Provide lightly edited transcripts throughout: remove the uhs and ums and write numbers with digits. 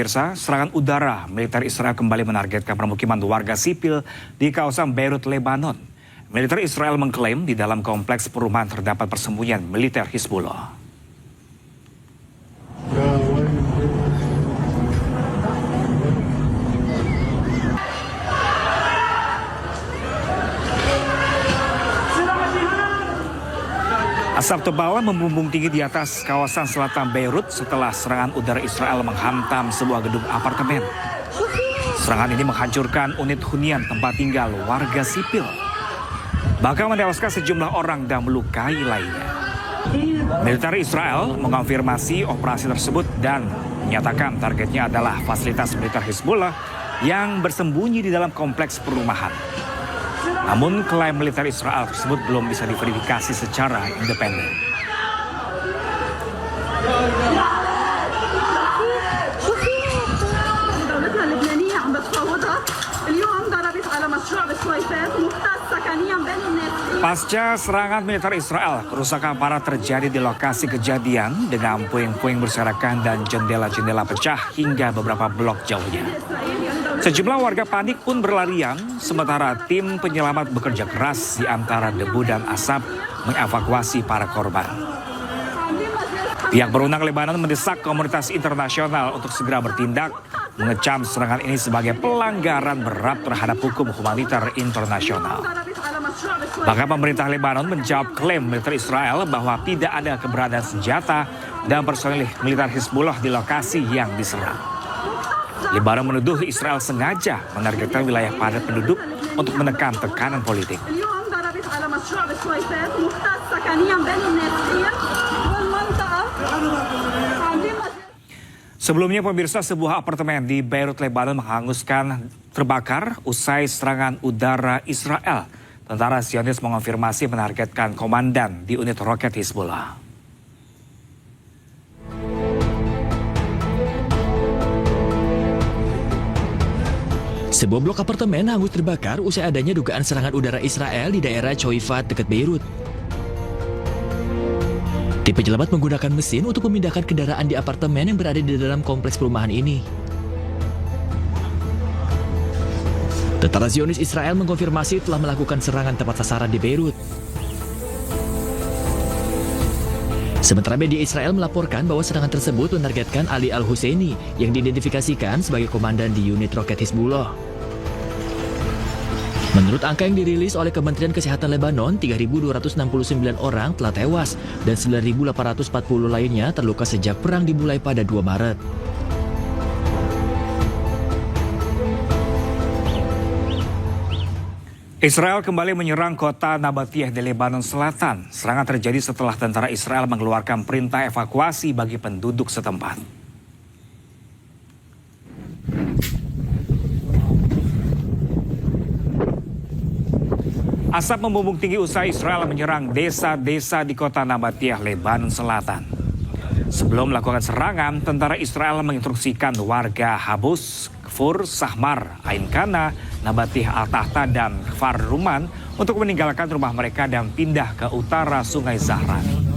pemirsa, serangan udara militer Israel kembali menargetkan permukiman warga sipil di kawasan Beirut, Lebanon. Militer Israel mengklaim di dalam kompleks perumahan terdapat persembunyian militer Hizbullah. Asap tebal membumbung tinggi di atas kawasan selatan Beirut setelah serangan udara Israel menghantam sebuah gedung apartemen. Serangan ini menghancurkan unit hunian tempat tinggal warga sipil, bahkan menewaskan sejumlah orang dan melukai lainnya. Militer Israel mengonfirmasi operasi tersebut dan menyatakan targetnya adalah fasilitas militer Hizbullah yang bersembunyi di dalam kompleks perumahan. Namun klaim militer Israel tersebut belum bisa diverifikasi secara independen. Pasca serangan militer Israel, kerusakan parah terjadi di lokasi kejadian dengan puing-puing berserakan dan jendela-jendela pecah hingga beberapa blok jauhnya. Sejumlah warga panik pun berlarian, sementara tim penyelamat bekerja keras di antara debu dan asap mengevakuasi para korban. Pihak berwenang Lebanon mendesak komunitas internasional untuk segera bertindak, mengecam serangan ini sebagai pelanggaran berat terhadap hukum humaniter internasional. Bahkan pemerintah Lebanon menjawab klaim militer Israel bahwa tidak ada keberadaan senjata dan personil militer Hizbullah di lokasi yang diserang. Lebanon menuduh Israel sengaja menargetkan wilayah padat penduduk untuk menekan tekanan politik. Sebelumnya pemirsa, sebuah apartemen di Beirut, Lebanon terbakar usai serangan udara Israel. Tentara Zionis mengonfirmasi menargetkan komandan di unit roket Hizbullah. Sebuah blok apartemen hangus terbakar usai adanya dugaan serangan udara Israel di daerah Choifat dekat Beirut. Tim penyelamat menggunakan mesin untuk memindahkan kendaraan di apartemen yang berada di dalam kompleks perumahan ini. Tentara Zionis Israel mengkonfirmasi telah melakukan serangan tepat sasaran di Beirut. Sementara media Israel melaporkan bahwa serangan tersebut menargetkan Ali Al-Husseini yang diidentifikasikan sebagai komandan di unit roket Hizbullah. Menurut angka yang dirilis oleh Kementerian Kesehatan Lebanon, 3.269 orang telah tewas dan 9.840 lainnya terluka sejak perang dimulai pada 2 Maret. Israel kembali menyerang kota Nabatiyah di Lebanon Selatan. Serangan terjadi setelah tentara Israel mengeluarkan perintah evakuasi bagi penduduk setempat. Asap membumbung tinggi usai Israel menyerang desa-desa di kota Nabatiyah, Lebanon Selatan. Sebelum melakukan serangan, tentara Israel menginstruksikan warga Habus, Kfur, Sahmar, Ain Kana, Nabatiyah Al-Tahta, dan Kfar Ruman untuk meninggalkan rumah mereka dan pindah ke utara Sungai Zahrani.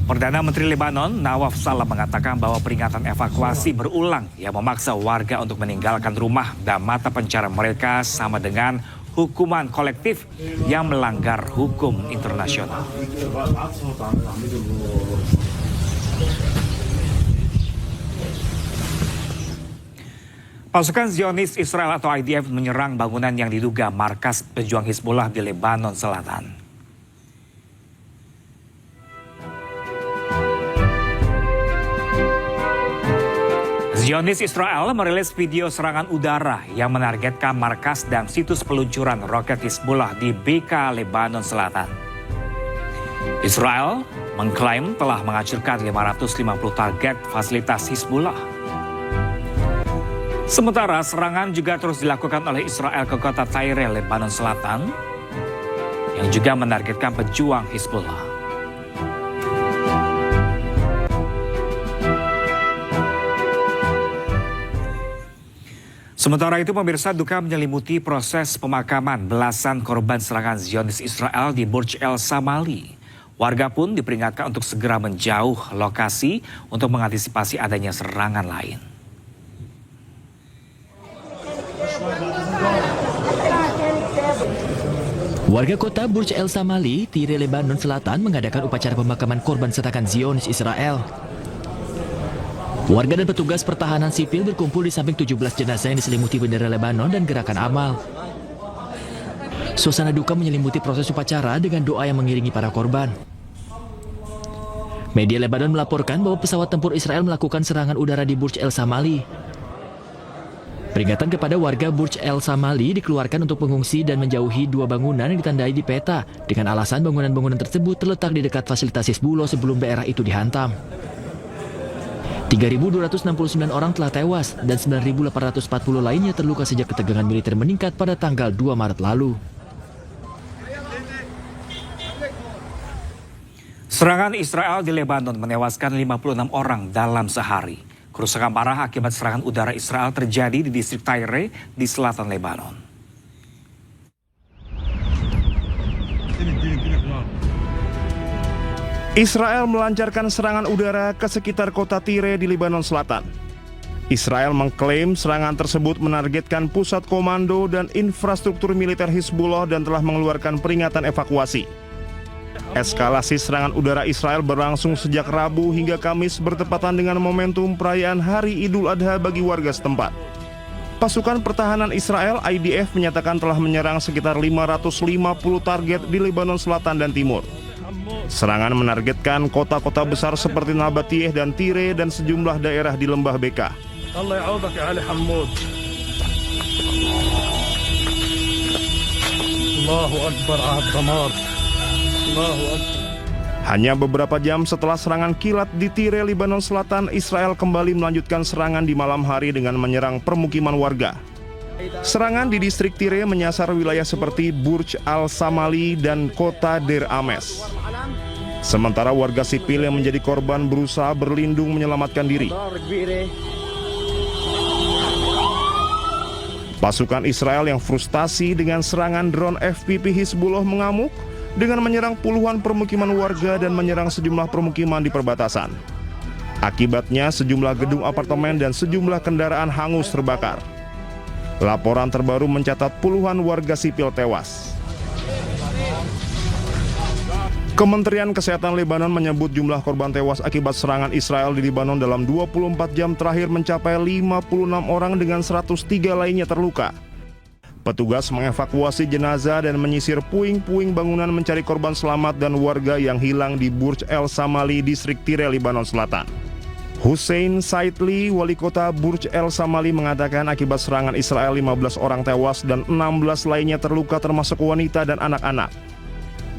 Perdana Menteri Lebanon, Nawaf Salam, mengatakan bahwa peringatan evakuasi berulang yang memaksa warga untuk meninggalkan rumah dan mata pencarian mereka sama dengan hukuman kolektif yang melanggar hukum internasional. Pasukan Zionis Israel atau IDF menyerang bangunan yang diduga markas pejuang Hizbullah di Lebanon Selatan. Zionis Israel merilis video serangan udara yang menargetkan markas dan situs peluncuran roket Hizbullah di Bekaa, Lebanon Selatan. Israel mengklaim telah menghancurkan 550 target fasilitas Hizbullah. Sementara serangan juga terus dilakukan oleh Israel ke kota Tyre, Lebanon Selatan, yang juga menargetkan pejuang Hizbullah. Sementara itu, pemirsa, duka menyelimuti proses pemakaman belasan korban serangan Zionis Israel di Burj El Samali. Warga pun diperingatkan untuk segera menjauh lokasi untuk mengantisipasi adanya serangan lain. Warga kota Burj El Samali, Tire, Lebanon Selatan mengadakan upacara pemakaman korban serangan Zionis Israel. Warga dan petugas pertahanan sipil berkumpul di samping 17 jenazah yang diselimuti bendera Lebanon dan gerakan amal. Suasana duka menyelimuti proses upacara dengan doa yang mengiringi para korban. Media Lebanon melaporkan bahwa pesawat tempur Israel melakukan serangan udara di Burj El Samali. Peringatan kepada warga Burj El Samali dikeluarkan untuk mengungsi dan menjauhi dua bangunan yang ditandai di peta dengan alasan bangunan-bangunan tersebut terletak di dekat fasilitas Hizbullah sebelum daerah itu dihantam. 3.269 orang telah tewas dan 9.840 lainnya terluka sejak ketegangan militer meningkat pada tanggal 2 Maret lalu. Serangan Israel di Lebanon menewaskan 56 orang dalam sehari. Kerusakan parah akibat serangan udara Israel terjadi di distrik Tyre di selatan Lebanon. Israel melancarkan serangan udara ke sekitar kota Tyre di Lebanon Selatan. Israel mengklaim serangan tersebut menargetkan pusat komando dan infrastruktur militer Hizbullah dan telah mengeluarkan peringatan evakuasi. Eskalasi serangan udara Israel berlangsung sejak Rabu hingga Kamis bertepatan dengan momentum perayaan Hari Idul Adha bagi warga setempat. Pasukan pertahanan Israel IDF menyatakan telah menyerang sekitar 550 target di Lebanon Selatan dan Timur. Serangan menargetkan kota-kota besar seperti Nabatiyeh dan Tyre dan sejumlah daerah di Lembah Beka. Hanya beberapa jam setelah serangan kilat di Tyre, Lebanon Selatan, Israel kembali melanjutkan serangan di malam hari dengan menyerang permukiman warga. Serangan di distrik Tyre menyasar wilayah seperti Burj Al Samali dan kota Deir Ames. Sementara warga sipil yang menjadi korban berusaha berlindung menyelamatkan diri. Pasukan Israel yang frustasi dengan serangan drone FPV Hizbullah mengamuk dengan menyerang puluhan permukiman warga dan menyerang sejumlah permukiman di perbatasan. Akibatnya sejumlah gedung apartemen dan sejumlah kendaraan hangus terbakar. Laporan terbaru mencatat puluhan warga sipil tewas. Kementerian Kesehatan Lebanon menyebut jumlah korban tewas akibat serangan Israel di Lebanon dalam 24 jam terakhir mencapai 56 orang dengan 103 lainnya terluka. Petugas mengevakuasi jenazah dan menyisir puing-puing bangunan mencari korban selamat dan warga yang hilang di Burj El Samali, distrik Tyre, Lebanon Selatan. Hussein Saidli, wali kota Burj El Samali, mengatakan akibat serangan Israel 15 orang tewas dan 16 lainnya terluka termasuk wanita dan anak-anak.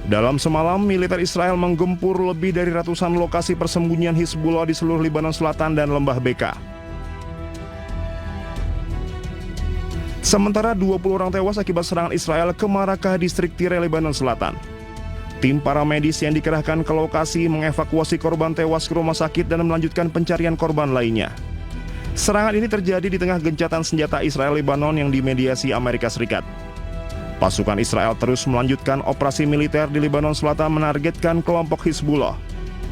Dalam semalam, militer Israel menggempur lebih dari ratusan lokasi persembunyian Hizbullah di seluruh Lebanon Selatan dan Lembah Beka. Sementara 20 orang tewas akibat serangan Israel ke Marakah, distrik Tyre, Lebanon Selatan. Tim para medis yang dikerahkan ke lokasi mengevakuasi korban tewas ke rumah sakit dan melanjutkan pencarian korban lainnya. Serangan ini terjadi di tengah gencatan senjata Israel-Lebanon yang dimediasi Amerika Serikat. Pasukan Israel terus melanjutkan operasi militer di Lebanon Selatan menargetkan kelompok Hizbullah.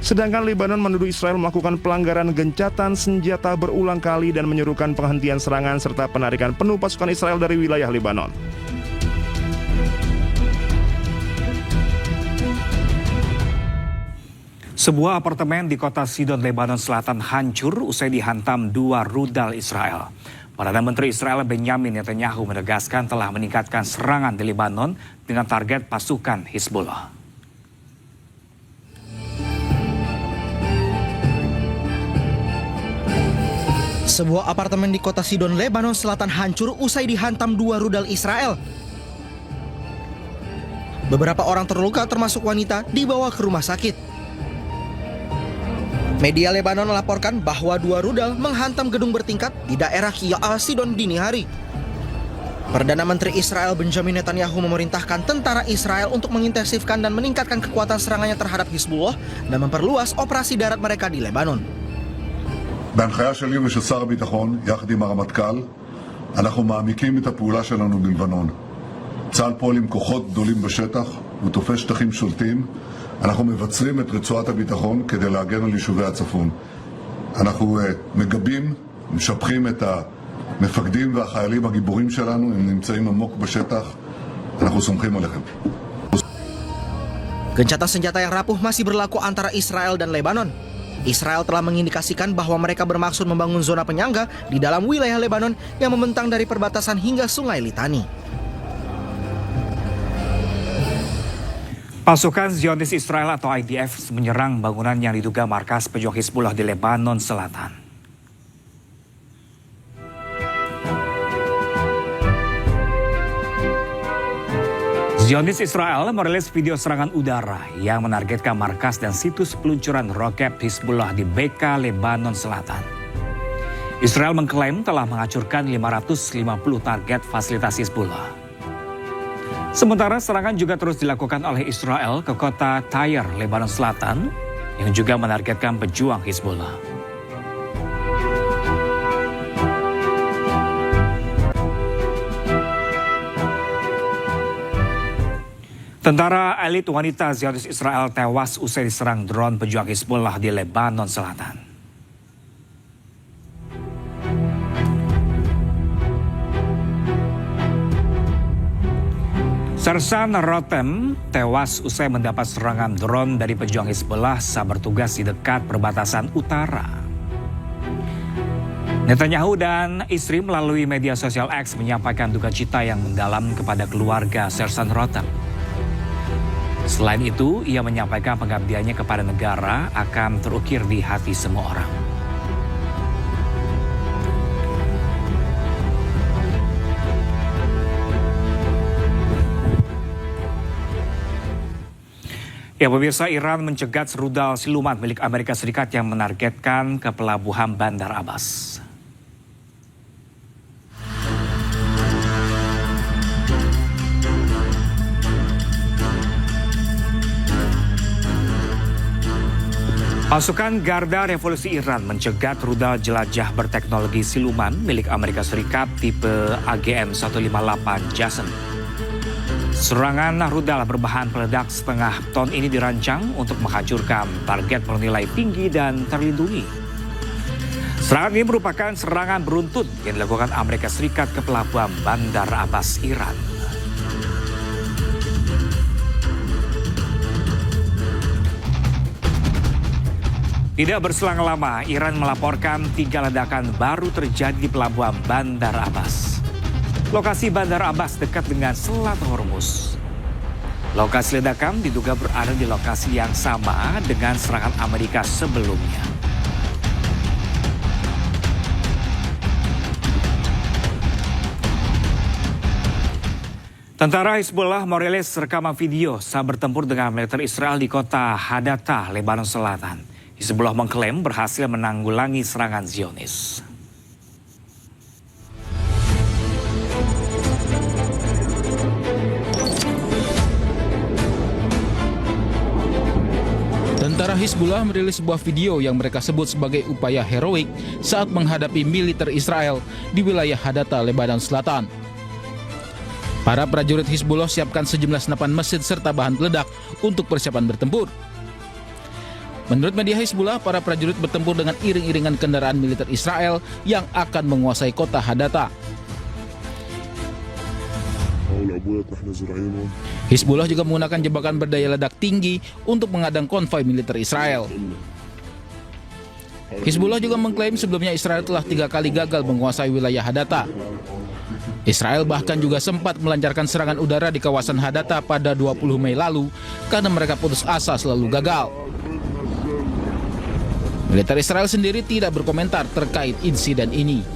Sedangkan Lebanon menuduh Israel melakukan pelanggaran gencatan senjata berulang kali dan menyerukan penghentian serangan serta penarikan penuh pasukan Israel dari wilayah Lebanon. Sebuah apartemen di kota Sidon, Lebanon Selatan hancur usai dihantam dua rudal Israel. Perdana Menteri Israel Benjamin Netanyahu menegaskan telah meningkatkan serangan di Lebanon dengan target pasukan Hizbullah. Sebuah apartemen di kota Sidon, Lebanon Selatan hancur usai dihantam dua rudal Israel. Beberapa orang terluka termasuk wanita dibawa ke rumah sakit. Media Lebanon melaporkan bahwa dua rudal menghantam gedung bertingkat di daerah Kia'al Sidon dini hari. Perdana Menteri Israel Benjamin Netanyahu memerintahkan tentara Israel untuk mengintensifkan dan meningkatkan kekuatan serangannya terhadap Hizbullah dan memperluas operasi darat mereka di Lebanon. בהנחיה שלי ושל שר הביטחון, יחד עם הרמטכ"ל, אנחנו מעמיקים את הפעולה שלנו בלבנון. צה"ל פועל עם כוחות גדולים בשטח, הוא תופס שטחים שולטים, אנחנו מבצרים את רצועת הביטחון כדי להגן על יישובי הצפון. אנחנו מגבים, משבחים את המפקדים והחיילים הגיבורים שלנו, הם נמצאים עמוק בשטח, אנחנו סומכים עליכם. Gencatan senjata yang rapuh masih berlaku antara Israel dan Lebanon. Israel telah mengindikasikan bahwa mereka bermaksud membangun zona penyangga di dalam wilayah Lebanon yang membentang dari perbatasan hingga Sungai Litani. Pasukan Zionis Israel atau IDF menyerang bangunan yang diduga markas pejuang Hizbullah di Lebanon Selatan. Zionis Israel merilis video serangan udara yang menargetkan markas dan situs peluncuran roket Hizbullah di Beka, Lebanon Selatan. Israel mengklaim telah menghancurkan 550 target fasilitas Hizbullah. Sementara serangan juga terus dilakukan oleh Israel ke kota Tyre, Lebanon Selatan, yang juga menargetkan pejuang Hizbullah. Tentara elit wanita Zionis Israel tewas usai diserang drone pejuang Hizbullah di Lebanon Selatan. Sersan Rotem tewas usai mendapat serangan drone dari pejuang Hizbullah saat bertugas di dekat perbatasan utara. Netanyahu dan istri melalui media sosial X menyampaikan duka cita yang mendalam kepada keluarga Sersan Rotem. Selain itu, ia menyampaikan pengabdiannya kepada negara akan terukir di hati semua orang. Ya, pemirsa, Iran mencegat rudal siluman milik Amerika Serikat yang menargetkan ke pelabuhan Bandar Abbas. Pasukan Garda Revolusi Iran mencegat rudal jelajah berteknologi siluman milik Amerika Serikat tipe AGM-158 Jason. Serangan rudal berbahan peledak setengah ton ini dirancang untuk menghancurkan target bernilai tinggi dan terlindungi. Serangan ini merupakan serangan beruntun yang dilakukan Amerika Serikat ke pelabuhan Bandar Abbas, Iran. Tidak berselang lama, Iran melaporkan 3 ledakan baru terjadi di pelabuhan Bandar Abbas. Lokasi Bandar Abbas dekat dengan Selat Hormuz. Lokasi ledakan diduga berada di lokasi yang sama dengan serangan Amerika sebelumnya. Tentara Hizbullah merilis rekaman video saat bertempur dengan militer Israel di kota Hadatta, Lebanon Selatan. Hizbullah mengklaim berhasil menanggulangi serangan Zionis. Tentara Hizbullah merilis sebuah video yang mereka sebut sebagai upaya heroik saat menghadapi militer Israel di wilayah Hadatta, Lebanon Selatan. Para prajurit Hizbullah siapkan sejumlah senapan mesin serta bahan peledak untuk persiapan bertempur. Menurut media Hizbullah, para prajurit bertempur dengan iring-iringan kendaraan militer Israel yang akan menguasai kota Hadatta. Hizbullah juga menggunakan jebakan berdaya ledak tinggi untuk mengadang konvoi militer Israel. Hizbullah juga mengklaim sebelumnya Israel telah 3 kali gagal menguasai wilayah Hadatta. Israel bahkan juga sempat melancarkan serangan udara di kawasan Hadatta pada 20 Mei lalu karena mereka putus asa selalu gagal. Militer Israel sendiri tidak berkomentar terkait insiden ini.